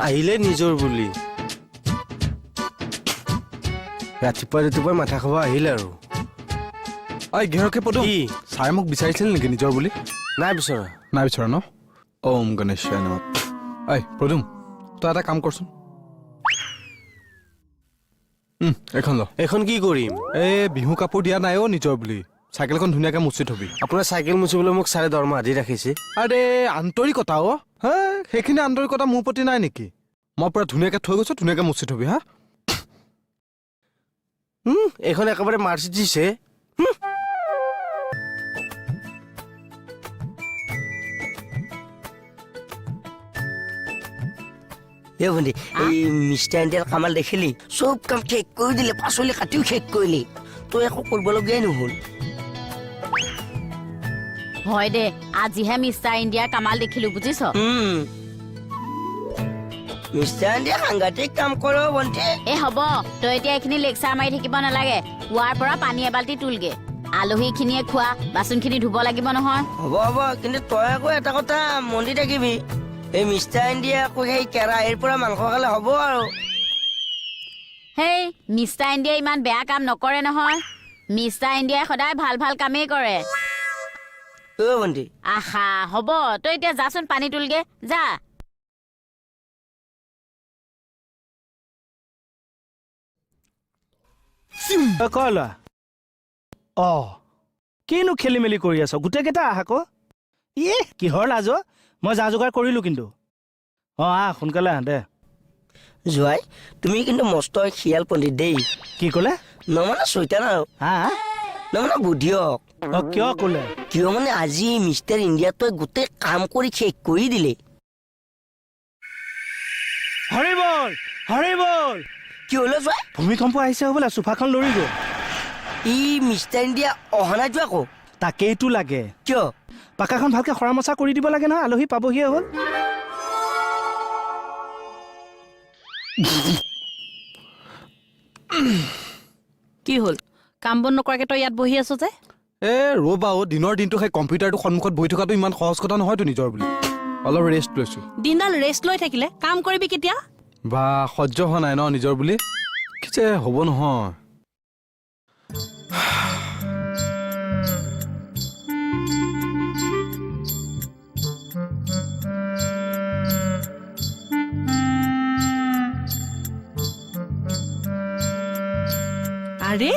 আহিলে নিজৰ বুলি ৰাতিপুৱা মাথা খাব আহিলে আৰু ঐ ঘেৰকে পদু কি ছাৰে মোক বিচাৰিছিল নেকি নিজৰ বুলি নাই বিচৰা ন ওম গণেশায় নমঃ ঐ পদুম তই এটা কাম কৰচোন এখন ল এখন কি কৰিম এই বিহু কাপোৰ দিয়া নাই নিজৰ বুলি চাইকেলখন ধুনীয়াকৈ মুচি থবি আপোনাৰ চাইকেল মুচিবলৈ মোক ছাৰে দৰমহা দি ৰাখিছে আৰে আন্তৰিকতা হে সেইখিনি আন্তৰিকতা মোৰ প্ৰতি নাই নেকি মই পুৰা ধুনীয়াকৈ থৈ গৈছো ধুনীয়াকৈ মুচি থবি হা এইখন একেবাৰে মাৰ্চিডিছে এ ভণ্টি এই মিষ্টাৰ ইণ্ডিয়াৰ কামাল দেখিলি চব কাম শেষ কৰি দিলে পাচলি কাটিও শেষ কৰিলি তই একো কৰিবলগীয়াই নহ'ল হয় দে আজিহে মিষ্টাৰ ইণ্ডিয়াৰ কামাল দেখিলো বুজিছ মিষ্টাৰ ইণ্ডিয়া সাংঘাতিক কাম কৰে ভণ্টি এ হ'ব তই এতিয়া এইখিনি লেকচাৰ মাৰি থাকিব নালাগে কুৱাৰ পৰা পানী এবাল্টি তুলগে আলহীখিনিয়ে খোৱা বাচনখিনি ধুব লাগিব নহয় হ'ব কিন্তু তই আকৌ এটা কথা মন্দি থাকিবি এই মিষ্টাৰ ইণ্ডিয়া আকৌ সেই কেৰাহীৰ পৰা মাংস খালে হ'ব আৰু হেই মিষ্টাৰ ইণ্ডিয়াই ইমান বেয়া কাম নকৰে নহয় মিষ্টাৰ ইণ্ডিয়াই সদায় ভাল ভাল কামেই কৰে অ ভণ্টি আহা হ'ব তই এতিয়া যাচোন পানী তুলগে যা কলা কিনো খেলি মেলি কৰি আছ গোটেইকেইটা আহ আকৌ কিহৰ লাজ মই যা যোগাৰ কৰিলো কিন্তু আহ সোনকালে আহ দে জোৱাই তুমি কিন্তু মস্ত খিয়াল পণ্ডিত দেই কি ক'লে নমানে চৈতান আৰু হা নমানে বুদ্ধিয়ক কিয় ক'লে কিয় মানে আজি মিষ্টাৰ ইণ্ডিয়া তই গোটেই কাম কৰি শেষ কৰি দিলে হৰিবল কি হ'লে জোৱাই ভূমিকম্প আহিছে বোলে চোফাখন লৰি গ'ল ই মিষ্টাৰ ইণ্ডিয়া অহা নাই যোৱা আকৌ তাকেইতো লাগে কিয় পাকাখন ভালকে সৰা মচা কৰি দিব লাগে নহয় আলহী পাবহিয়ে হ'ল কি হ'ল কাম বন নকৰাকে তই ইয়াত বহি আছ যে ৰ'বা দিনৰ দিনটো সেই কম্পিউটাৰটো সন্মুখত বহি থকাটো ইমান সহজ কথা নহয়তো নিজৰ বুলি অলপ ৰেষ্ট লৈছো দিনডাল ৰেষ্ট লৈ থাকিলে কাম কৰিবি কেতিয়া বা সহ্য হোৱা নাই ন নিজৰ বুলি কি যে হ'ব নহয় আৰে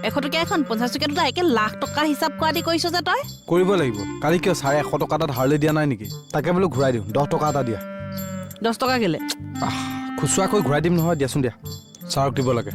100 টকীয়া এখন 50 টকীয়া দুটা একে লাখ টকাৰ হিচাপ কৰা দি কৰিছ যে তই কৰিব লাগিব কালি কিয় ছাৰে 100 টকা এটা ধাৰলৈ দিয়া নাই নেকি তাকে বোলো ঘূৰাই দিওঁ 10 টকা এটা দিয়া 10 টকা কেলে খুচুৰাকৈ ঘূৰাই দিম নহয় দিয়াচোন দিয়া ছাৰক দিব লাগে